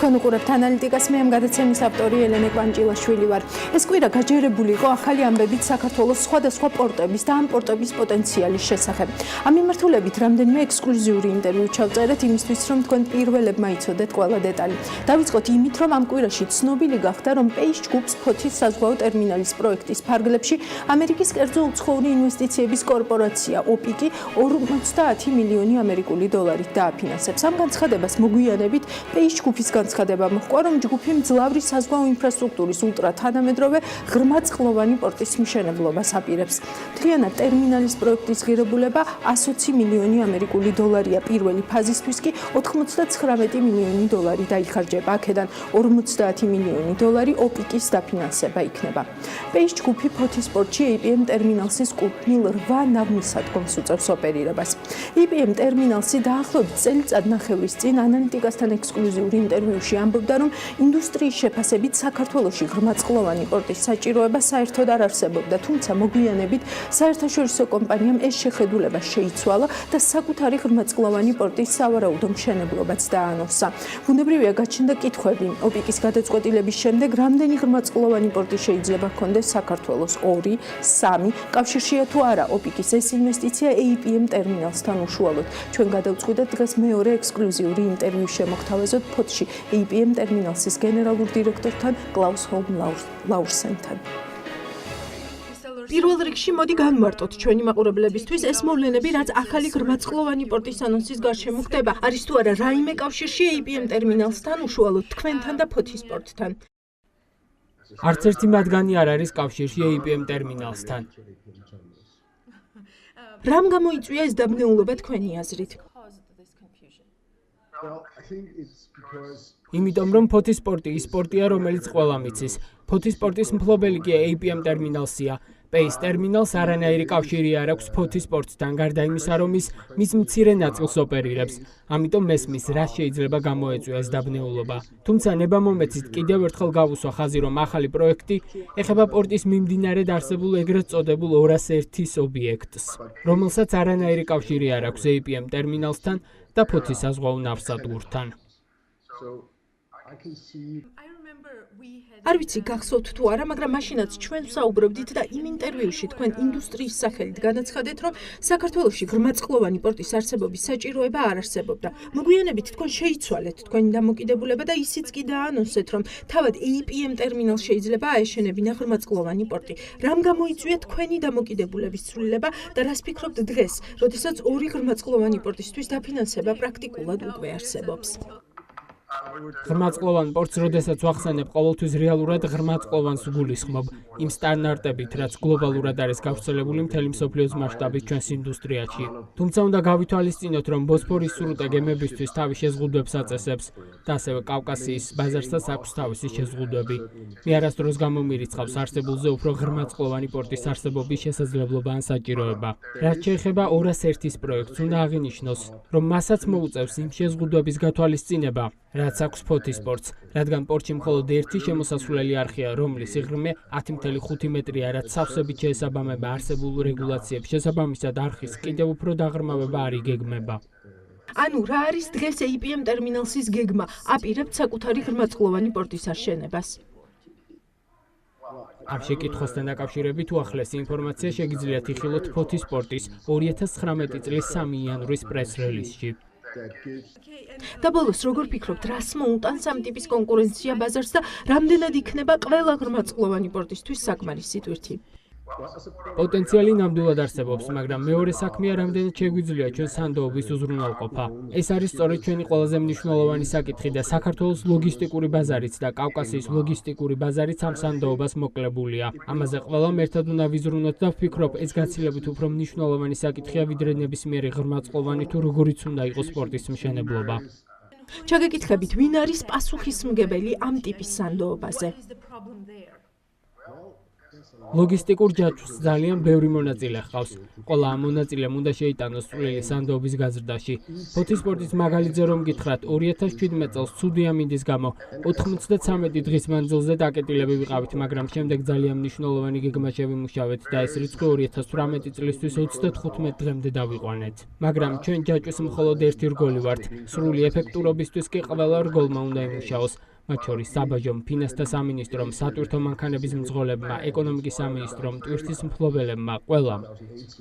თქვენ უყურებთ ანალიტიკას, მე ამ გადაცემის ავტორი ელენე კვანჭილაშვილი ვარ. ეს კვირა გაჯერებული იყო ახალი ამბებით საქართველოს სხვადასხვა პორტების და ამ პორტების პოტენციალის შესახებ. ამ მიმართულებით რამდენიმე ექსკლუზიური ინტერვიუ ჩავწერეთ იმისთვის, რომ თქვენ პირველებმა იცოდეთ ყველა დეტალი. დავიწყოთ იმით, რომ ამ კვირაში ცნობილი გახდა, რომ პეიშ ჯგუფს ფოთის საზღვაო ტერმინალის პროექტის ფარგლებში ამერიკის კერძო უცხოური ინვესტიციების კორპორაცია ოპიკი 50 მილიონი ამერიკული დოლარით დააფინანსებს. ამ განცხადებას მოგვიანებით პეიშ ჯგუფის განცხადება მოჰყვა, რომ ჯგუფი მძლავრი საზღვაო ინფრასტრუქტურის ულტრათანამედროვე ღრმაწყლოვანი პორტის მშენებლობას აპირებს. მთლიანად ტერმინალის პროექტის ღირებულება 120 მილიონი ამერიკული დოლარია. პირველი ფაზისთვის კი 99 მილიონი დოლარი დაიხარჯება. აქედან 50 მილიონი დოლარი ოპიკის დაფინანსება იქნება. პეიშ ჯგუფი ფოთის პორტში APM ტერმინალსის კუთვნილ 8 ნავნისადგომს უწევს ოპერირებას. APM ტერმინალსი დაახლოებით წელიწადნახევრის წინ ანალიტიკასთან ექსკლუზიური ინტერვიუში ამბობდა, რომ ინდუსტრიის შეფასებით საქართველოში ღრმაწყლოვანი პორტის საჭიროება საერთოდ არ არსებობდა, თუმცა მოგვიანებით საერთაშორისო კომპანიამ ეს შეხედულება შეიცვალა და საკუთარი ღრმაწყლოვანი პორტის სავარაუდო მშენებლობაც დაანონსა. ბუნებრივია გაჩნდა კითხვები ოპიკის გადაწყვეტილების შემდეგ, რამდენი ღრმაწყლოვანი პორტი შეიძლება ჰქონდეს საქართველოს 2, 3, კავშირშია თუ არა ოპიკის ეს ინვესტიცია APM ტერმინალსთან უშუალოდ. ჩვენ გადავწყვიტეთ დღეს მეორე ექსკლუზიური ინტერვიუ შემოგთავაზოთ ფოთში APM ტერმინალსის გენერალურ დირექტორთან კლაუს ლაურსენთან. პირველ რიგში მოდი განვარტოთ ჩვენი მაყურებლებისთვის ეს მოვლენები, რაც ახალი ღრმაწყლოვანი პორტის ანონსის გარშემო ხდება, არის თუ არა რაიმე კავშირში APM ტერმინალსთან უშუალოდ თქვენთან და ფოთის პორტთან. არც ერთი მათგანი არ არის კავშირში APM ტერმინალსთან. რამ გამოიწვია ეს დაბნეულობა თქვენი აზრით? იმიტომ რომ ფოთის პორტი ის პორტია, რომელიც ყველამ იცის. ფოთის პორტის მფლობელი კი APM ტერმინალსია. პეიშ ტერმინალს არანაირი კავშირი არ აქვს ფოთის პორტთან, გარდა იმისა, რომ მის მცირე ნაწილს ოპერირებს. ამიტომ მესმის, რა შეიძლება გამოეწვია ეს დაბნეულობა. თუმცა ნებამომეცით კიდევ ერთხელ გავუსვა ხაზი, რომ ახალი პროექტი ეხება პორტის მიმდინარედ არსებულ ეგრეთ წოდებულ 201-ის ობიექტს, რომელსაც არანაირი კავშირი არ აქვს APM ტერმინალსთან და ფოთის საზღვაო ნავსადგურთან. არ ვიცი გახსოვთ თუ არა, მაგრამ მაშინაც ჩვენ ვსაუბრობდით და იმ ინტერვიუში თქვენ ინდუსტრიის სახელით განაცხადეთ, რომ საქართველოში ღრმაწყლოვანი პორტის არსებობის საჭიროება არ არსებობდა. მოგვიანებით თქვენ შეიცვალეთ თქვენი დამოკიდებულება და ისიც კი დაანონსეთ, რომ თავად APM ტერმინალს შეიძლება აეშენებინა ღრმაწყლოვანი პორტი. რამ გამოიწვია თქვენი დამოკიდებულების ცვლილება და რას ფიქრობთ დღეს, როდესაც 2 ღრმაწყლოვანი პორტისთვის დაფინანსება პრაქტიკულად უკვე არსებობს? ღრმაწყლოვან პორტს, როდესაც ვახსენებ, ყოველთვის რეალურად ღრმაწყლოვანს ვგულისხმობ, იმ სტანდარტებით, რაც გლობალურად არის გავრცელებული მთელი მსოფლიოს მასშტაბით ჩვენს ინდუსტრიაში. თუმცა უნდა გავითვალისწინოთ, რომ ბოსფორის სრუტე გემებისთვის თავის შეზღუდვებს აწესებს და ასევე კავკასიის ბაზარსაც აქვს თავისი შეზღუდვები. მე არასდროს გამომირიცხავს არსებულზე უფრო ღრმაწყლოვანი პორტის არსებობის შესაძლებლობა ან საჭიროება. რაც შეეხება 201-ის პროექტს, უნდა აღინიშნოს, რომ მასაც მოუწევს იმ შეზღუდვების გათვალისწინება, რაც აქვს ფოთის პორტს, რადგან პორტში მხოლოდ ერთი შემოსასვლელი არხია, რომლის სიღრმე 10.5 მეტრია, რაც სავსებით შეესაბამება არსებულ რეგულაციებს, შესაბამისად არხის კიდევ უფრო დაღრმავება არ იგეგმება. ანუ რა არის დღეს APM ტერმინალსის გეგმა? აპირებთ საკუთარი ღრმაწყლოვანი პორტის აშენებას? ამ შეკითხვასთან დაკავშირებით უახლესი ინფორმაცია შეგიძლიათ იხილოთ ფოთის პორტის 2019 წლის 3 იანვრის პრეს-რელიზში. და ბოლოს, როგორ ფიქრობთ, რას მოუტანს ამ ტიპის კონკურენცია ბაზარს და რამდენად იქნება ყველა ღრმაწყლოვანი პორტისთვის საკმარისი ტვირთი? პოტენციალი ნამდვილად არსებობს, მაგრამ მეორე საქმეა, რამდენად შეგვიძლია ჩვენ სანდოობის უზრუნველყოფა. ეს არის სწორედ ჩვენი ყველაზე მნიშვნელოვანი საკითხი და საქართველოს ლოგისტიკური ბაზარიც და კავკასიის ლოგისტიკური ბაზარიც ამ სანდოობას მოკლებულია. ამაზე ყველამ ერთად უნდა ვიზრუნოთ და ვფიქრობ, ეს გაცილებით უფრო მნიშვნელოვანი საკითხია, ვიდრე ნებისმიერი ღრმაწყლოვანი თუ როგორიც უნდა იყოს სპორტის მშენებლობა. ჩაგეკითხებით, ვინ არის პასუხისმგებელი ამ ტიპის სანდოობაზე? ლოგისტიკურ ჯაჭვს ძალიან ბევრი მონაწილე ჰყავს. Ყველა ამ მონაწილემ უნდა შეიტანოს წვლილი სანდოობის გაზრდაში. ფოთისპორტის მაგალითზე რომ გითხრათ, 2017 წელს ცუდი ამინდის გამო 93 დღის მანძილზე დაკეტილები ვიყავით, მაგრამ შემდეგ ძალიან მნიშვნელოვანი გეგმა შევიმუშავეთ და ეს რიცხვი 2018 წლისთვის 35 დღემდე დავიყვანეთ. მაგრამ ჩვენ ჯაჭვის მხოლოდ ერთი რგოლი ვართ. სრული ეფექტურობისთვის კი ყველა რგოლმა უნდა იმუშაოს. მათ შორის საბაჟომ, ფინანსთა სამინისტრომ, სატვირთო მანქანების მძღოლებმა, ეკონომიკის სამინისტრომ, ტვირთის მფლობელებმა, ყველამ.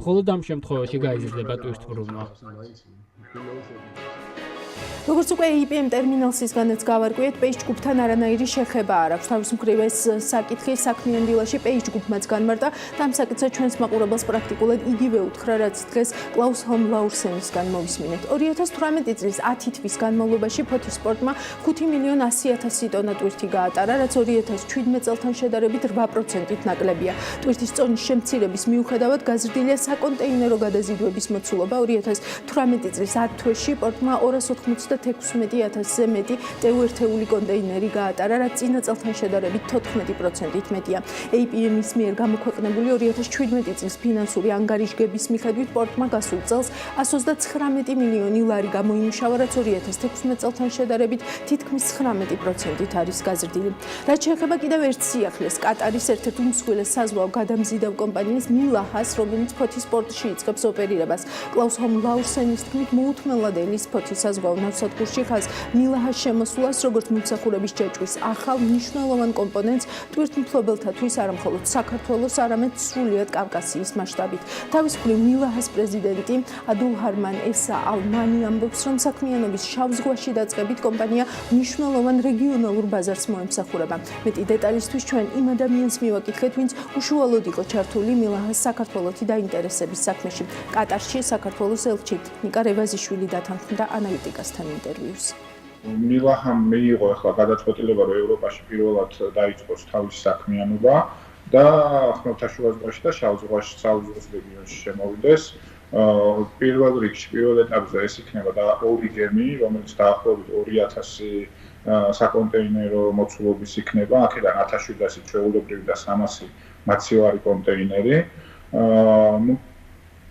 მხოლოდ ამ შემთხვევაში გაიზრდება ტვირთბრუნვა. როგორც უკვე APM ტერმინალსისგანაც გავარკვიეთ, პეის ჯგუფთან არანაირი შეხება არ აქვს. თავის მხრივ ეს საკითხი საქმიან დილაში პეის ჯგუფმაც განმარტა და ამ საკითხზე ჩვენს მაყურებელს პრაქტიკულად იგივე უთხრა, რაც დღეს კლაუს ჰომლაურსენისგან მოვისმინეთ. 2018 წლის 10 თვის განმავლობაში ფოთისპორტმა 5.100.000 ტონა ტვირთი გაატარა, რაც 2017 წელთან შედარებით 8%-ით ნაკლებია. ტვირთის წონის შემცირების მიუხედავად გაზრდილია საკონტეინერო გადაზიდვების მოცულობა. 2018 წლის 10 თვეში პორტმა 296,000-ზე მეტი ტევ-ერთეული კონტეინერი გაატარა, რაც წინა წელთან შედარებით 14%-ით მეტია. APM-ის მიერ გამოქვეყნებული 2017 წლის ფინანსური ანგარიშგების მიხედვით პორტმა გასულ წელს 129 მილიონი ლარი გამოიმუშავა, რაც 2016 წელთან შედარებით თითქმის 19%-ით არის გაზრდილი. რაც შეეხება კიდევ ერთ სიახლეს, კატარის ერთ-ერთ უმსხვილეს საზღვაო გადამზიდავ კომპანიას მილაჰას, რომელიც ფოთისპორტში იწყებს ოპერირებას. კლაუს ჰომლაურსენის თქმით, მოუთმენლად ელის ფოთის საზღვაო ნავსადგურში ხაზ მილაჰას შემოსვლას, როგორც მომსახურების ჯაჭვის ახალ მნიშვნელოვან კომპონენტს ტვირთმფლობელთათვის არა მხოლოდ საქართველოს, არამედ სრულიად კავკასიის მასშტაბით. თავის მხრივ მილაჰას პრეზიდენტი აბდულჰარმან ესა ალმანი ამბობს, რომ საქმიანობის შავ ზღვაში დაწყებით კომპანია მნიშვნელოვან რეგიონალურ ბაზარს მოემსახურება. მეტი დეტალისთვის ჩვენ იმ ადამიანს მივაკითხეთ, ვინც უშუალოდ იყო ჩართული მილაჰას საქართველოთი დაინტერესების საქმეში. კატარში საქართველოს ელჩით ნიკა რევაზიშვილი დათანხმდა ანალიტიკასთან ინტერვიუს. მილაჰამ მიიღო ახლა გადაწყვეტილება, რომ ევროპაში პირველად დაიწყოს თავისი საქმიანობა და ხმელთაშუა ზღვაში და შავ ზღვის რეგიონში შემოვიდეს. პირველ რიგში, პირველ ეტაპზე ეს იქნება და ორი გემი, რომელიც დაახლოებით 2000 საკონტეინერო მოცულობის იქნება, აქედან 1700 ჩვეულებრივი და 300 მაცივარი კონტეინერი.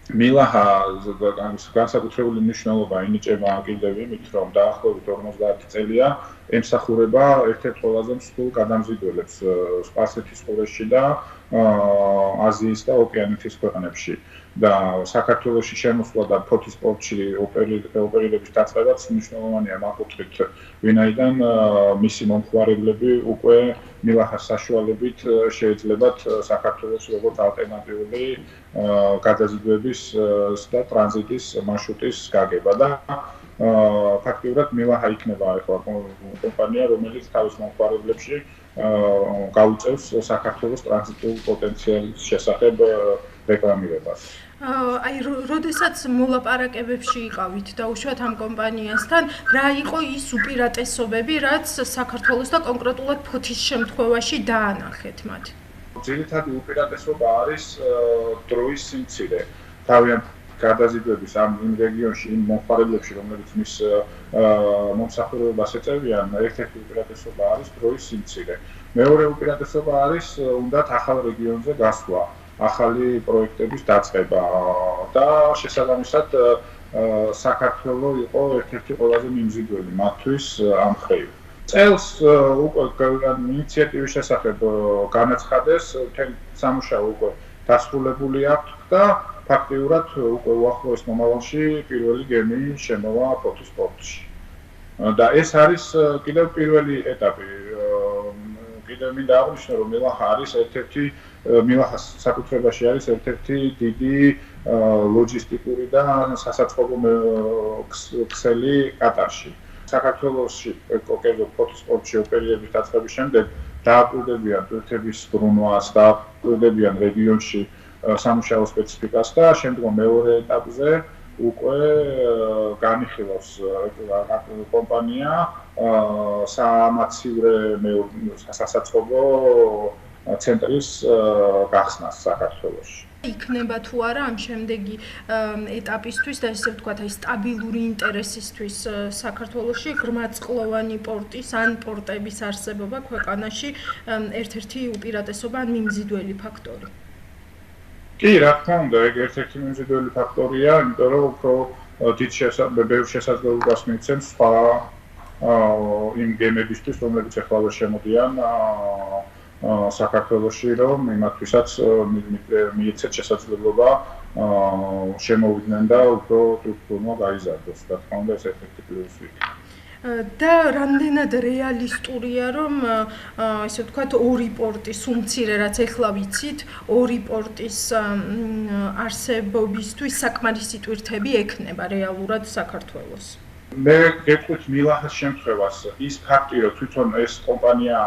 მილაჰას განსაკუთრებული მნიშვნელობა ინიჭება კიდევ იმით, რომ დაახლოებით 50 წელია ემსახურება ერთ-ერთ ყველაზე მსხვილ გადამზიდველებს სპარსეთის ყურეში და აზიის და ოკეანეთის ქვეყნებში. და საქართველოში შემოსვლა და ფოთისპორტში ოპერირების დაწყებაც მნიშვნელოვანია მაკუთხით, ვინაიდან მისი მომხმარებლები უკვე მილაჰას საშუალებით შეეძლებათ საქართველოს როგორც ალტერნატიული გადაზიდვების და ტრანზიტის მარშრუტის გაგება და ფაქტიურად მილაჰა იქნება ახლა კომპანია, რომელიც თავის მომხმარებლებში გაუწევს საქართველოს ტრანზიტულ პოტენციალის შესახებ რეკლამირებას. აი, როდესაც მოლაპარაკებებში იყავით დაუშვათ ამ კომპანიასთან, რა იყო ის უპირატესობები, რაც საქართველოს და კონკრეტულად ფოთის შემთხვევაში დაანახეთ მათ? ძირითადი უპირატესობა არის დროის სიმცირე. თავიანთ გადაზიდვების ამ რეგიონში, იმ მომხმარებლებში, რომლებიც მის მომსახურებას ეწევიან, ერთ-ერთი უპირატესობა არის დროის სიმცირე. მეორე უპირატესობა არის უნდათ ახალ რეგიონზე გასვლა. ახალი პროექტების დაწყება და შესაბამისად საქართველო იყო ერთ-ერთი ყველაზე მიმზიდველი მათთვის ამ მხრივ. წელს უკვე ინიციატივის შესახებ განაცხადეს, მთელი სამუშაო უკვე დასრულებული აქვს და ფაქტიურად უკვე უახლოეს მომავალში პირველი გემი შემოვა ფოთისპორტში. და ეს არის კიდევ პირველი ეტაპი. კიდევ მინდა აღვნიშნო, რომ მილაჰა არის ერთ-ერთი მილაჰას საკუთრებაში არის ერთ-ერთი დიდი ლოჯისტიკური და სასაწყობო ქსელი კატარში. საქართველოში კოკერდო ფოთისპორტში ოპერირების დაწყების შემდეგ დააკვირდებიან ტვირთების ბრუნვას, დააკვირდებიან რეგიონში სამუშაო სპეციფიკას და შემდგომ მეორე ეტაპზე უკვე განიხილავს კომპანია სამაცივრე სასაწყობო ცენტრის გახსნას საქართველოში. იქნება თუ არა ამ შემდეგი ეტაპისთვის და ესე ვთქვათ, აი სტაბილური ინტერესისთვის საქართველოში ღრმაწყლოვანი პორტის ან პორტების არსებობა ქვეყანაში ერთ-ერთი უპირატესობა ან მიმზიდველი ფაქტორი. კი, რა თქმა უნდა, ეგ ერთ-ერთი მიმზიდველი ფაქტორია, იმიტომ რომ უფრო ბევრ შესაძლებლობას მიცემს სხვა იმ გემებისთვის, რომლებიც ეხლა შემოდიან საქართველოში, რომ იმათვისაც მიეცეთ შესაძლებლობა შემოვიდნენ და უფრო სტრუქტურულად გაიზარდოს. რა თქმა უნდა, ეს ერთ-ერთი პლუსი. და რამდენად რეალისტურია, რომ ესე ვთქვათ, ორი პორტის უმცირე, რაც ეხლა ვიცით, ორი პორტის არსებობისთვის საკმარისი ტვირთები ექნება რეალურად საქართველოს. მე გეტყვით მილახის შემთხვევას, ის ფაქტი, რომ თვითონ ეს კომპანია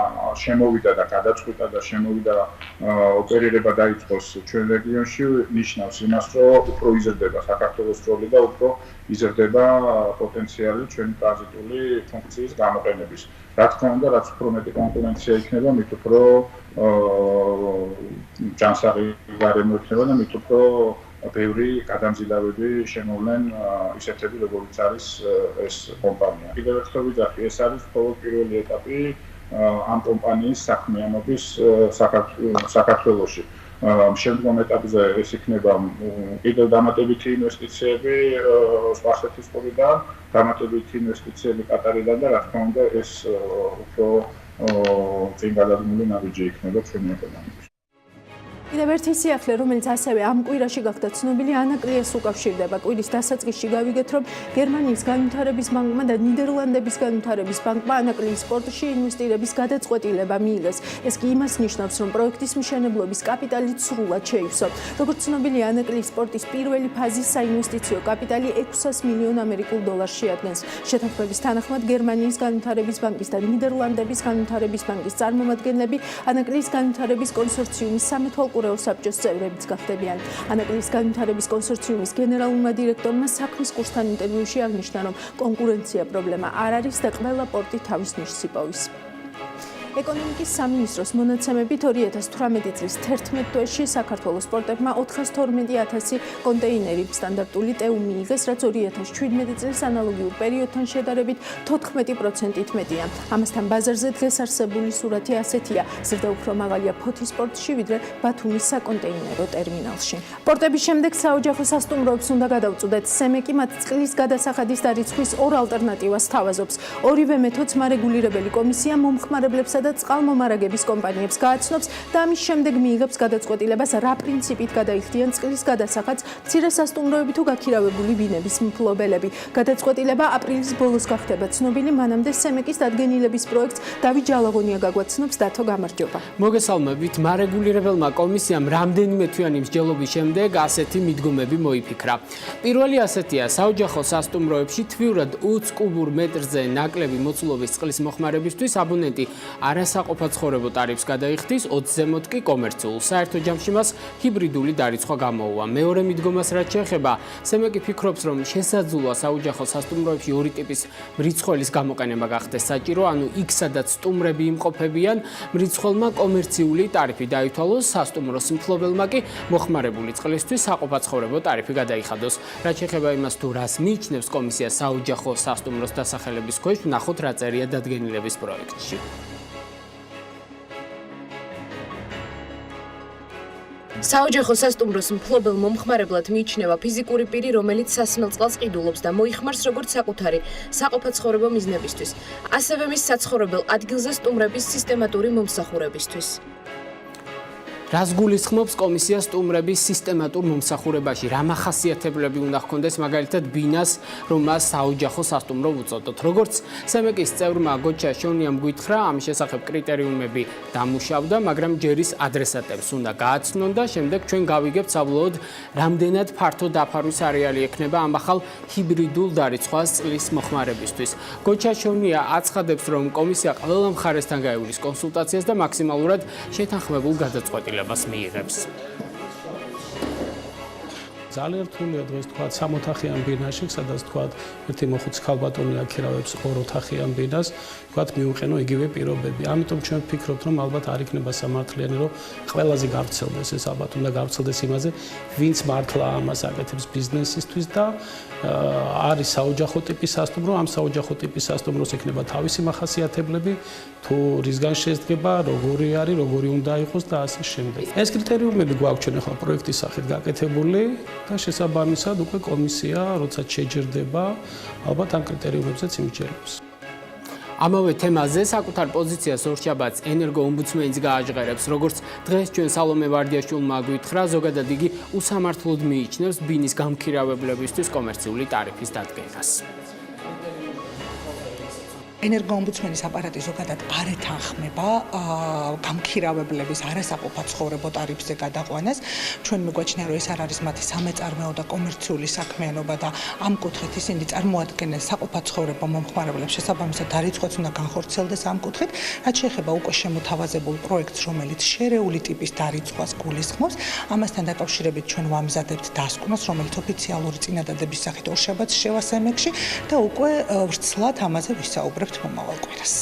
შემოვიდა და გადაწყვიტა და შემოვიდა ოპერირება დაიწყოს ჩვენ რეგიონში, ნიშნავს იმას, რომ უფრო იზრდება საქართველოს როლი და უფრო იზრდება პოტენციალი ჩვენი ტრანზიტული ფუნქციის გამოყენების. რა თქმა უნდა, რაც უფრო მეტი კონკურენცია იქნება, მით უფრო ჯანსაღი გარემო იქნება და მით უფრო ბევრი გადამზიდავები შემოვლენ ისეთები, როგორიც არის ეს კომპანია. კიდევ ერთხელ ვიძახი, ეს არის მხოლოდ პირველი ეტაპი ამ კომპანიის საქმიანობის საქართველოში. შემდგომ ეტაპზე ეს იქნება კიდევ დამატებითი ინვესტიციები სპარსეთის ყურიდან, დამატებითი ინვესტიციები კატარიდან და რა თქმა უნდა ეს უფრო წინ გადადგმული ნაბიჯი იქნება ჩვენი ეკონომიკაში. კიდევ ერთი სიახლე, რომელიც ასევე ამ კვირაში გახდა ცნობილი, ანაკრიას უკავშირდება. კვირის დასაწყისში გავიგეთ, რომ გერმანიის განვითარების ბანკმა და ნიდერლანდების განვითარების ბანკმა ანაკრიის პორტში ინვესტირების გადაწყვეტილება მიიღეს. ეს კი იმას ნიშნავს, რომ პროექტის მშენებლობის კაპიტალი სრულად შეივსო. როგორც ცნობილია, ანაკრიის პორტის პირველი ფაზის საინვესტიციო კაპიტალი 600 მილიონ ამერიკულ დოლარს შეადგენს. შეთანხმების თანახმად გერმანიის განვითარების ბანკის და ნიდერლანდების განვითარების ბანკის წარმომადგენლები ანაკრიის განვითარების კონსორციუმის სამეთვალყურეო საბჭოს წევრებიც გახდებიან. ანაკრიის განვითარების კონსორციუმის გენერალურმა დირექტორმა საქმის კურსთან ინტერვიუში აღნიშნა, რომ კონკურენცია პრობლემა არ არის და ყველა პორტი თავის ნიშს იპოვის. ეკონომიკის სამინისტროს მონაცემებით 2018 წლის 11 თვეში საქართველოს პორტებმა 412,000 კონტეინერი სტანდარტული ტეუ მიიღეს, რაც 2017 წლის ანალოგიურ პერიოდთან შედარებით 14%-ით მეტია. ამასთან ბაზარზე დღეს არსებული სურათი ასეთია: ზრდა უფრო მაღალია ფოთის პორტში, ვიდრე ბათუმის საკონტეინერო ტერმინალში. პორტების შემდეგ საოჯახო სასტუმროებს უნდა გადავწუდეთ. სემეკი მათ წყლის გადასახადის და რიცხვის ორ ალტერნატივას თავაზობს. ორივე მეთოდს მარეგულირებელი კომისია მომხმარებლებსა და წყალმომარაგების კომპანიებს გააცნობს და ამის შემდეგ მიიღებს გადაწყვეტილებას, რა პრინციპით გადაიხდიან წყლის გადასახადს მცირე სასტუმროები თუ გაქირავებული ბინების მფლობელები. გადაწყვეტილება აპრილის ბოლოს გახდება ცნობილი, მანამდე სემეკის დადგენილების პროექტს დავით ჯალაღონია გაგვაცნობს. დათო, გამარჯობა. მოგესალმებით. მარეგულირებელმა კომისიამ რამდენიმე თვიანი მსჯელობის შემდეგ ასეთი მიდგომები მოიფიქრა. პირველი ასეთია: საოჯახო სასტუმროებში თვიურად 20 კუბურ მეტრზე ნაკლები მოცულობის წყლის მოხმარებისთვის აბონენტი არასაყოფაცხოვრებო ტარიფს გადაიხდის, 20 ზემოთ კი კომერციულ. საერთო ჯამში მას ჰიბრიდული დარიცხვა გამოუვა. მეორე მიდგომას რაც შეეხება, სემეკი ფიქრობს, რომ შესაძლოა საოჯახო სასტუმროებში ორი ტიპის მრიცხველის გამოყენება გახდეს საჭირო, ანუ იქ სადაც სტუმრები იმყოფებიან, მრიცხველმა კომერციული ტარიფი დაითვალოს, სასტუმროს მფლობელმა კი მოხმარებული წყლისთვის საყოფაცხოვრებო ტარიფი გადაიხადოს. რაც შეეხება იმას, თუ რას მიიჩნევს კომისია საოჯახო სასტუმროს დასახელების ქვეშ, ვნახოთ რა წერია დადგენილების პროექტში. საოჯახო სასტუმროს მფლობელ მომხმარებლად მიიჩნევა ფიზიკური პირი, რომელიც სასმელ წყალს ყიდულობს და მოიხმარს როგორც საკუთარი საყოფაცხოვრებო მიზნებისთვის, ასევე მის საცხოვრებელ ადგილზე სტუმრების სისტემატური მომსახურებისთვის. რას გულისხმობს კომისია სტუმრების სისტემატურ მომსახურებაში? რა მახასიათებლები უნდა ჰქონდეს მაგალითად ბინას, რომ მას საოჯახო სასტუმრო უწოდოთ? როგორც სემეკის წევრმა გოჩა შონიამ გვითხრა, ამის შესახებ კრიტერიუმები დამუშავდა, მაგრამ ჯერის ადრესატებს უნდა გააცნონ და შემდეგ ჩვენ გავიგებთ საბოლოოდ, რამდენად ფართო დაფარვის არეალი ექნება ამ ახალ ჰიბრიდულ დარიცხვას წყლის მოხმარებისთვის. გოჩა შონია აცხადებს, რომ კომისია ყველა მხარესთან გაივლის კონსულტაციას და მაქსიმალურად შეთანხმებულ გადაწყვეტილებას მიიღებს. ძალიან რთულია დღეს თქვა 3 ოთახიან ბინაში, სადაც თქვა ერთი მოხუცი ქალბატონი აქირავებს 2 ოთახიან ბინას, თქვა მიუყენო იგივე პირობები. ამიტომ ჩვენ ვფიქრობთ, რომ ალბათ არ იქნება სამართლიანი, რომ ყველაზე გავრცელდეს ეს ალბათ უნდა გავრცელდეს იმაზე, ვინც მართლა ამას აკეთებს ბიზნესისთვის და არის საოჯახო ტიპის სასტუმრო, ამ საოჯახო ტიპის სასტუმროს ექნება თავისი მახასიათებლები, თუ რისგან შედგება, როგორი არის, როგორი უნდა იყოს და ასე შემდეგ. ეს კრიტერიუმები გვაქვს ჩვენ ახლა პროექტის სახით გაკეთებული და შესაბამისად უკვე კომისია, როცა შეჯერდება, ალბათ ამ კრიტერიუმებზეც იმჯერებს. ამავე თემაზე საკუთარ პოზიციას ორშაბათს ენერგოომბუდსმენიც გააჟღერებს, როგორც დღეს ჩვენ სალომე ვარდიაშვილმა გვითხრა, ზოგადად იგი უსამართლოდ მიიჩნევს ბინის გამქირავებლებისთვის კომერციული ტარიფის დადგენას. ენერგოომბუდსმენის აპარატი ზოგადად არ ეთანხმება გამქირავებლების არასაყოფა ცხოვრებო ტარიფზე გადაყვანას. ჩვენ მიგვაჩნია, რომ ეს არ არის მათი სამეწარმეო და კომერციული საქმიანობა და ამ კუთხით ისინი წარმოადგენენ საყოფა ცხოვრებო მომხმარებლებს, შესაბამისად დარიცხვაც უნდა განხორციელდეს ამ კუთხით. რაც შეეხება უკვე შემოთავაზებულ პროექტს, რომელიც შერეული ტიპის დარიცხვას გულისხმობს, ამასთან დაკავშირებით ჩვენ ვამზადებთ დასკვნას, რომელიც ოფიციალური წინადადების სახით ორშაბათს შევა სემეკში და უკვე ვრცლად ამაზე ვისაუბრებთ მომავალ კვირას.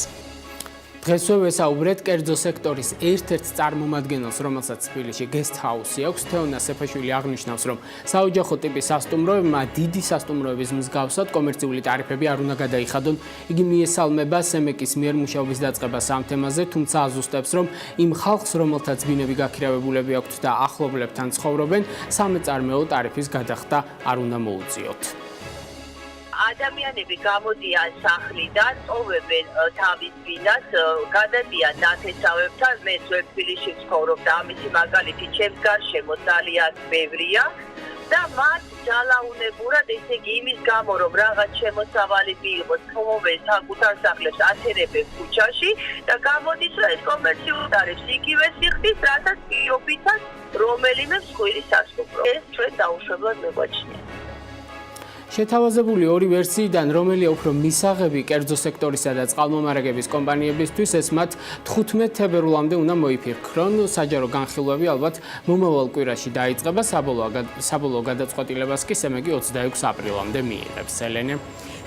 დღესვე ვესაუბრეთ კერძო სექტორის ერთ-ერთ წარმომადგენელს, რომელსაც თბილისში guest house-ი აქვს, თეონა სეფაშვილი აღნიშნავს, რომ საოჯახო ტიპის სასტუმროებმა დიდი სასტუმროების მსგავსად კომერციული ტარიფები არ უნდა გადაიხადონ. იგი მიესალმება სემეკის მიერ მუშაობის დაწყებას ამ თემაზე, თუმცა აზუსტებს, რომ იმ ხალხს, რომელთაც ბინები გაქირავებულები აქვთ და ახლობლებთან ცხოვრობენ, სამეწარმეო ტარიფის გადახდა არ უნდა მოუწიოთ. ადამიანები გამოდიან სახლიდან, წოვებენ თავის ბინას, გადადიან ნათესავებთან, მე თბილისში ვცხოვრობ და ამისი მაგალითი ჩემს გარშემო ძალიან ბევრია და მათ ძალაუნებურად, ესე იგი იმის გამო, რომ რაღაც შემოსავალი მიიღოს, ხმობენ საკუთარ სახლებს, ათერებენ ქუჩაში და გამოდის, რომ ეს კომერციული ტარიფს იგივე სიხდის, რასაც პირობითად რომელიმე მსხვილი სასტუმრო. ეს ჩვენ დაუშვებლად მეგვაჩნია. შეთავაზებული ორი ვერსიიდან, რომელია უფრო მისაღები კერძო სექტორისა და წყალმომარაგების კომპანიებისთვის, ეს მათ 15 თებერვლამდე უნდა მოიფიქრონ. საჯარო განხილვები ალბათ მომავალ კვირაში დაიწყება, საბოლოო გადაწყვეტილებას კი სემეგი 26 აპრილამდე მიიღებს. ელენე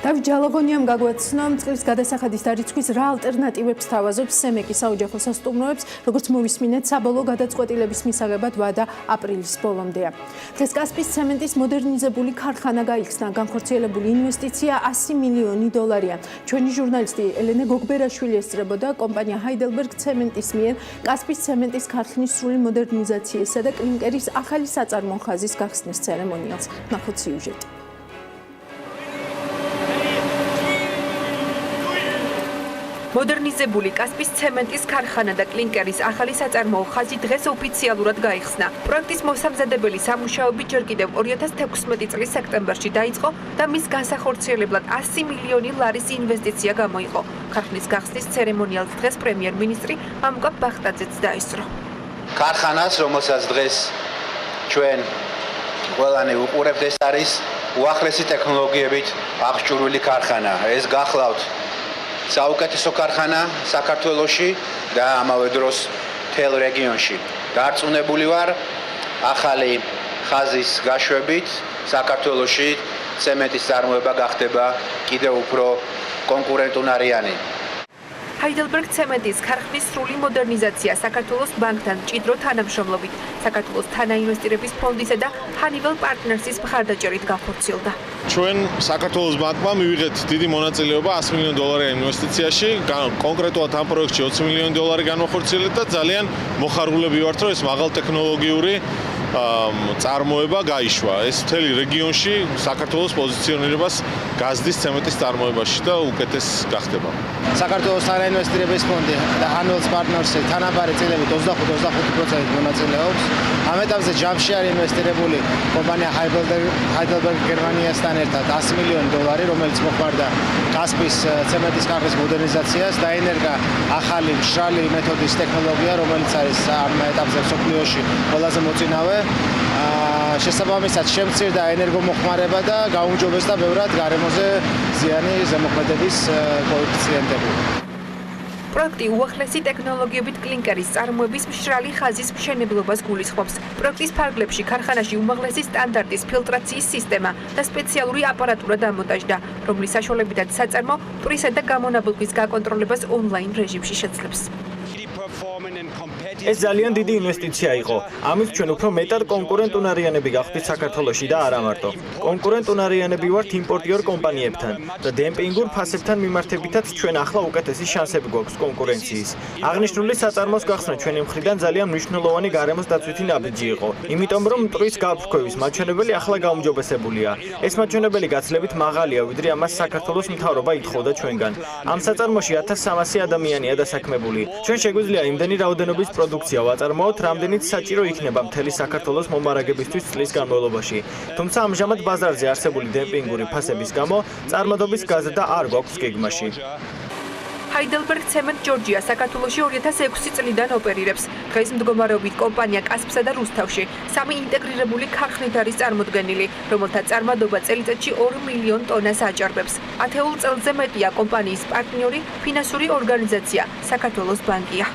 დავით ჯალაგონიამ გაგვაცნო წყლის გადასახადის დარიცხვის რა ალტერნატივებს თავაზობს სემეკის საოჯახო სასტუმროებს, როგორც მოვისმინეთ, საბოლოო გადაწყვეტილების მისაღებად ვადა აპრილის ბოლომდეა. დღეს კასპიის ცემენტის მოდერნიზებული ქარხანა გაიხსნა, განხორციელებული ინვესტიცია 100 მილიონი დოლარია. ჩვენი ჟურნალისტი ელენე გოგბერაშვილი ესწრებოდა კომპანია ჰაიდელბერგ ცემენტის მიერ კასპიის ცემენტის ქარხნის სრული მოდერნიზაციისა და კლინკერის ახალი საწარმო ხაზის გახსნის ცერემონიალს. ნახოთ სიუჟეტი. მოდერნიზებული კასპიის ცემენტის ქარხანა და კლინკერის ახალი საწარმოო ხაზი დღეს ოფიციალურად გაიხსნა. პროექტის მოსამზადებელი სამუშაოები ჯერ კიდევ 2016 წლის სექტემბერში დაიწყო და მის განსახორციელებლად 100 მილიონი ლარის ინვესტიცია გამოიყო. ქარხნის გახსნის ცერემონიალს დღეს პრემიერ-მინისტრი მამუკა ბახტაძეც დაესწრო. ქარხანას, რომელსაც დღეს ჩვენ ყველანი უყურებთ, ეს არის უახლესი ტექნოლოგიებით აღჭურვილი ქარხანა. ეს გახლავთ საუკეთესო ქარხანა საქართველოში და ამავე დროს მთელ რეგიონში. დარწმუნებული ვარ, ახალი ხაზის გაშვებით საქართველოში ცემენტის წარმოება გახდება კიდევ უფრო კონკურენტუნარიანი. ჰაიდელბერგ ცემენტის ქარხნის სრული მოდერნიზაცია საქართველოს ბანკთან მჭიდრო თანამშრომლობით, საქართველოს თანაინვესტირების ფონდისა და ჰანიվել პარტნერსის მხარდაჭერით განხორციელდა. ჩვენ საქართველოს ბანკმა მივიღეთ დიდი მონაწილეობა 100 მილიონი დოლარიან ინვესტიციაში, კონკრეტულად ამ პროექტში 20 მილიონი დოლარი განვახორციელეთ და ძალიან მოხარულები ვართ, რომ ეს მაღალ ტექნოლოგიური წარმოება გაიშვა. ეს მთელი რეგიონში საქართველოს პოზიციონირებას გაზდის ცემენტის წარმოებაში და უკეთეს გახდება. საქართველოს თანაინვესტირების ფონდი და ჰანიველს პარტნერსი თანაბარი წილებით 25% მონაწილეობს. ამ ეტაპზე ჯამში არის ინვესტირებული კომპანია ჰაიდელბერგ გერმანიასთან ერთად 100 მილიონი დოლარი, რომელიც მოხმარდა კასპიის ცემენტის ქარხნის მოდერნიზაციას და ენერგა ახალი მშრალი მეთოდის ტექნოლოგია, რომელიც არის ამ ეტაპზე მსოფლიოში ყველაზე მოწინავე. შესაბამისად შემცირდა ენერგომოხმარება და გაუმჯობესდა ბევრად გარემოზე ზიანი ზემოქმედების კოეფიციენტები. პროექტი უახლესი ტექნოლოგიებით კლინკერის წარმოების მშრალი ხაზის მშენებლობას გულისხმობს. პროექტის ფარგლებში ქარხანაში უმაღლესი სტანდარტის ფილტრაციის სისტემა და სპეციალური აპარატურა დამონტაჟდა, რომლის საშუალებითაც საწარმო პრისა და გამონაბოლქვის გაკონტროლებას ონლაინ რეჟიმში შეძლებს. ეს ძალიან დიდი ინვესტიცია იყო. ამით ჩვენ უფრო მეტად კონკურენტუნარიანები გახდით საქართველოში და არა მარტო. კონკურენტუნარიანები ვართ იმპორტიორ კომპანიებთან და დემპინგურ ფასებთან მიმართებითაც ჩვენ ახლა უკეთესი შანსები გვაქვს კონკურენციის. აღნიშნული საწარმოს გახსნა ჩვენი მხრიდან ძალიან მნიშვნელოვანი გარემოს დაცვითი ნაბიჯი იყო. იმიტომ რომ მტვრის გაფრქვევის მაჩვენებელი ახლა გაუმჯობესებულია. ეს მაჩვენებელი გაცილებით მაღალია, ვიდრე ამას საქართველოს მთავრობა ითხოვდა ჩვენგან. ამ საწარმოში 1300 ადამიანია დასაქმებული. ჩვენ შეგვიძლია იმდენი რაოდენობის პროდუქცია ვაწარმოოთ, რამდენიც საჭირო იქნება მთელი საქართველოს მომარაგებისთვის წლის განმავლობაში. თუმცა ამჟამად ბაზარზე არსებული დემპინგური ფასების გამო წარმოდობის გაზრდა არ გვაქვს გეგმაში. Heidelberg Cement Georgia საქართველოში 2006 წლიდან ოპერირებს. დღეს მდგომარეობით კომპანია კასპსა და რუსთავში 3 ინტეგრირებული ქარხნით არის წარმოდგენილი, რომელთა წარმადობა წელიწადში 2 მილიონ ტონას აჭარბებს. ათეულ წელზე მეტია კომპანიის პარტნიორი ფინანსური ორგანიზაცია საქართველოს ბანკია.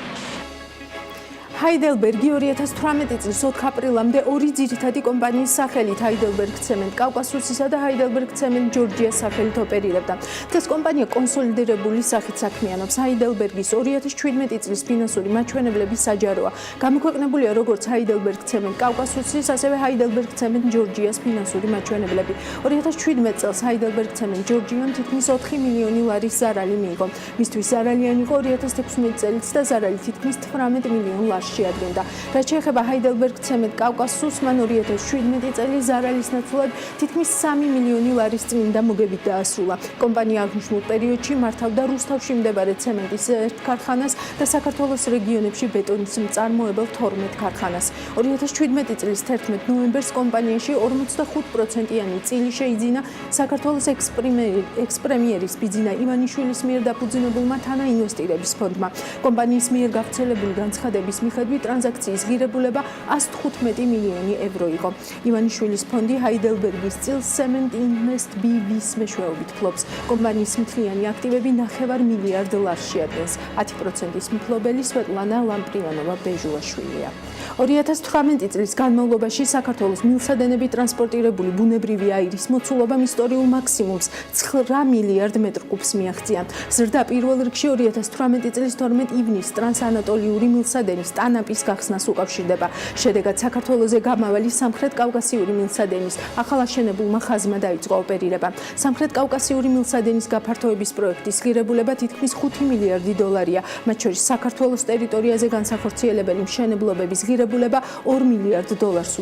Heidelberg 2018 წლის 4 აპრილამდე ორი ძირითადი კომპანიის სახელით Heidelberg Cement კავკასიუსისა და Heidelberg Cement Georgia სახელით ოპერირებდა. დღეს კომპანია კონსოლიდირებული სახით საქმიანობს. Heidelberg-ის 2017 წლის ფინანსური მაჩვენებლები საჯაროა. გამოქვეყნებულია როგორც Heidelberg Cement კავკასიუსის, ასევე Heidelberg Cement Georgia-ს ფინანსური მაჩვენებლები. 2017 წელს Heidelberg Cement Georgia-მ თითქმის 4 მილიონი ლარის ზარალი მიიღო. მისთვის ზარალიანი იყო 2016 წელიც და ზარალი თითქმის 18 მილიონ ლარს შეადგენდა. რაც შეეხება Heidelberg Cement კავკასიუსს, მან 2017 წელი ზარალის ნაცვლად თითქმის 3 მილიონი ლარის წმინდა მოგებით დაასრულა. კომპანია აღნიშნულ პერიოდში მართავდა რუსთავში მდებარე ცემენტის ერთ ქარხანას და საქართველოს რეგიონებში ბეტონის მწარმოებელ 12 ქარხანას. 2017 წლის 11 ნოემბერს კომპანიაში 45%-იანი წილი შეიძინა საქართველოს ექსპრემიერის ბიძინა ივანიშვილის მიერ დაფუძნებულმა თანაინვესტირების ფონდმა. კომპანიის მიერ გავრცელებული განცხადების მიხედვით ტრანზაქციის ღირებულება 115 მილიონი ევრო იყო. ივანიშვილის ფონდი Heidelberg-ის წილს Cement Invest BV-ს მეშვეობით ფლობს. კომპანიის მთლიანი აქტივები 9 მილიარდ ლარს შეადგენს. 10%-ის მფლობელი სვეტლანა ლამპრიანოვა-ბეჟულაშვილია. 2018 წლის განმავლობაში საქართველოს მილსადენები ტრანსპორტირებული ბუნებრივი აირის მოცულობამ ისტორიულ მაქსიმუმს 9 მილიარდ მეტრ კუბს მიაღწია. ზრდა პირველ რიგში 2018 წლის 12 ივნისს ტრანსანატოლიური მილსადენის ტანაპის გახსნას უკავშირდება. შედეგად საქართველოზე გამავალი სამხრეთ კავკასიური მილსადენის ახალაშენებულმა ხაზმა დაიწყო ოპერირება. სამხრეთ კავკასიური მილსადენის გაფართოების პროექტის ღირებულება თითქმის 5 მილიარდი დოლარია. მათ შორის საქართველოს ტერიტორიაზე განსახორციელებელი მშენებლობების ღირებულება 2 მილიარდ დოლარს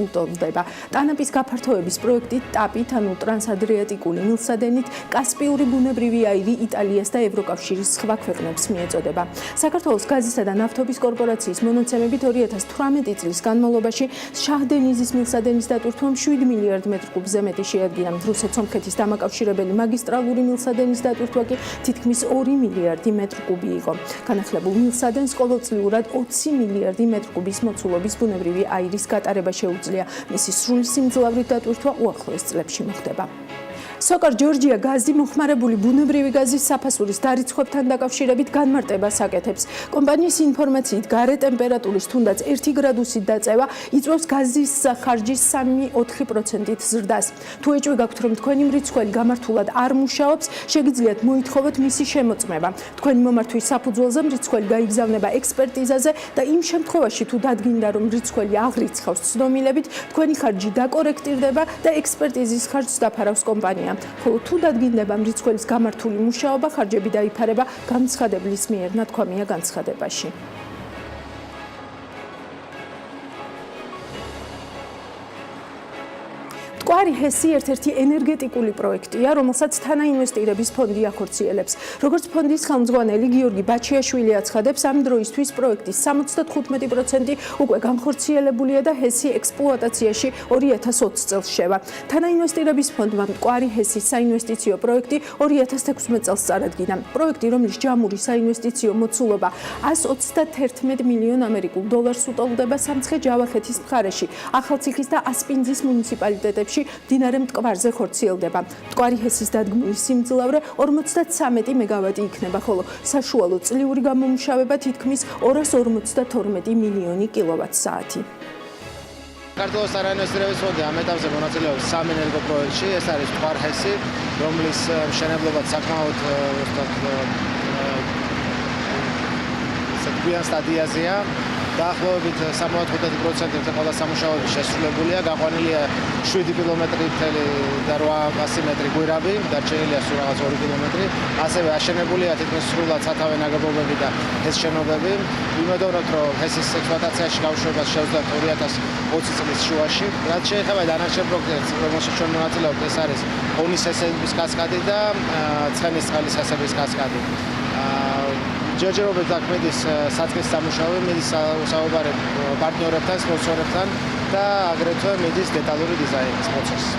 უტოლდება. ტანაპის გაფართოების პროექტით ტაპით, ანუ ტრანსადრიატიკული მილსადენით, კასპიური ბუნებრივი აირი იტალიას და ევროკავშირის სხვა ქვეყნებს მიეწოდება. საქართველოს გაზისა და ნავთობის კორპორაციის მონაცემებით 2018 წლის განმავლობაში შაჰდენიზის მილსადენის დატვირთვამ 7 მილიარდ მეტრ კუბზე მეტი შეადგინა. რუსეთ-სომხეთის დამაკავშირებელი მაგისტრალური მილსადენის დატვირთვა კი თითქმის 2 მილიარდი მეტრ კუბი იყო. განახლებულ მილსადენს ყოველწლიურად 20 მილიარდი მეტრ კუბის მოცულობის ბუნებრივი აირის გატარება შეუძლია. მისი სრული სიმძლავრით დატვირთვა უახლოეს წლებში მოხდება. სოკარ ჯორჯია გაზი მოხმარებული ბუნებრივი გაზის საფასურის დარიცხვებთან დაკავშირებით განმარტებას აკეთებს. კომპანიის ინფორმაციით, გარე ტემპერატურის თუნდაც 1 გრადუსით დაწევა იწვევს გაზის ხარჯის 3-4%-ით ზრდას. თუ ეჭვი გაქვთ, რომ თქვენი მრიცხველი გამართულად არ მუშაობს, შეგიძლიათ მოითხოვოთ მისი შემოწმება. თქვენი მომართვის საფუძველზე მრიცხველი გაიგზავნება ექსპერტიზაზე და იმ შემთხვევაში, თუ დადგინდა, რომ მრიცხველი აღრიცხავს ცდომილებით, თქვენი ხარჯი დაკორექტირდება და ექსპერტიზის ხარჯს დაფარავს კომპანია. ხოლო თუ დადგინდება მრიცხველის გამართული მუშაობა, ხარჯები დაიფარება განცხადებლის მიერ, ნათქვამია განცხადებაში. მტკვარი ჰესი ერთ-ერთი ენერგეტიკული პროექტია, რომელსაც თანაინვესტირების ფონდი ახორციელებს. როგორც ფონდის ხელმძღვანელი გიორგი ბაჩიაშვილი აცხადებს, ამ დროისთვის პროექტის 75% უკვე განხორციელებულია და ჰესი ექსპლუატაციაში 2020 წელს შევა. თანაინვესტირების ფონდმა მტკვარი ჰესის საინვესტიციო პროექტი 2016 წელს წარადგინა. პროექტი, რომლის ჯამური საინვესტიციო მოცულობა 131 მილიონ ამერიკულ დოლარს უტოლდება სამცხე-ჯავახეთის მხარეში, ახალციხის და ასპინძის მუნიციპალიტეტებში მდინარე მტკვარზე ხორციელდება. მტკვარი ჰესის დადგმული სიმძლავრე 53 მეგავატი იქნება, ხოლო საშუალო წლიური გამომუშავება თითქმის 252 მილიონი კილოვატ-საათი. საქართველოს არაინვესტირების ფონდი ამ ეტაპზე მონაწილეობს 3 ენერგო პროექტში. ეს არის მტკვარ-ჰესი, რომლის მშენებლობაც საკმაოდ გვიან სტადიაზეა. დაახლოებით 75%-ზე ყველა სამუშაოები შესრულებულია, გაყვანილია 7 კილომეტრი მთელი და 800 მეტრი გვირაბი, დარჩენილია სულ რაღაც 2 კილომეტრი. ასევე აშენებულია თითქმის სრულად სათავე ნაგებობები და ჰეს შენობები. ვიმედოვნებთ, რომ ჰესის ექსპლუატაციაში გაუშვებას შევძლოთ 2020 წლის შუაში. რაც შეეხება დანარჩენ პროექტებს, რომელშიც ჩვენ მონაწილეობთ, ეს არის ონის ჰესების კასკადი და ცხენისწყლის ჰესების კასკადი. ჯერჯერობით აქ მედის საწყის სამუშაოები, მედის საუბარი პარტნიორებთან, სპონსორებთან და აგრეთვე მედის დეტალური დიზაინის პროცესი.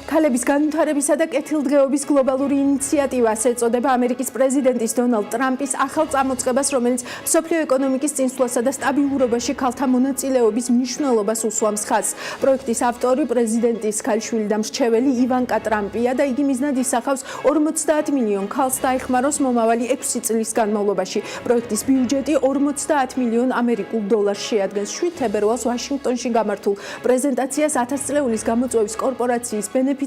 ქალების განვითარებისა და კეთილდღეობის გლობალური ინიციატივას ეწოდება ამერიკის პრეზიდენტის დონალდ ტრამპის ახალ წამოწყებას, რომელიც მსოფლიო ეკონომიკის წინსვლასა და სტაბილურობაში ქალთა მონაწილეობის მნიშვნელობას უსვამს ხაზს. პროექტის ავტორი პრეზიდენტის ქალიშვილი და მრჩეველი ივანკა ტრამპია და იგი მიზნად ისახავს 50 მილიონ ქალს დაეხმაროს მომავალი 6 წლის განმავლობაში. პროექტის ბიუჯეტი 50 მილიონ ამერიკულ დოლარს შეადგენს. 7 თებერვალს ვაშინგტონში გამართულ პრეზენტაციას 1000 წლეულის გამოწვევის კორპორაციის ბენეფიციარი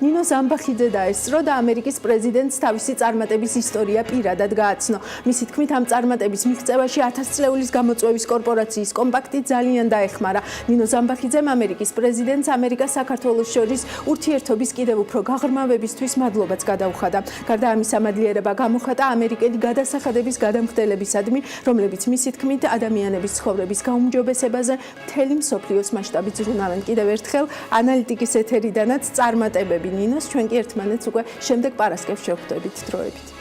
ნინო ზამბახიძე დაესწრო და ამერიკის პრეზიდენტს თავისი წარმატების ისტორია პირადად გააცნო. მისი თქმით, ამ წარმატების მიღწევაში 1000 წლეულის გამოწვევის კორპორაციის კომპაქტი ძალიან დაეხმარა. ნინო ზამბახიძემ ამერიკის პრეზიდენტს ამერიკა-საქართველოს შორის ურთიერთობის კიდევ უფრო გაღრმავებისთვის მადლობაც გადაუხადა. გარდა ამისა, მადლიერება გამოხატა ამერიკელი გადასახადების გადამხდელებისადმი, რომლებიც მისი თქმით ადამიანების ცხოვრების გაუმჯობესებაზე მთელი მსოფლიოს მასშტაბით ზრუნავენ. კიდევ ერთხელ ანალიტიკის ეთერიდანაც წარმატებები ნინოს, ჩვენ კი ერთმანეთს უკვე შემდეგ პარასკევს შევხვდებით დროებით.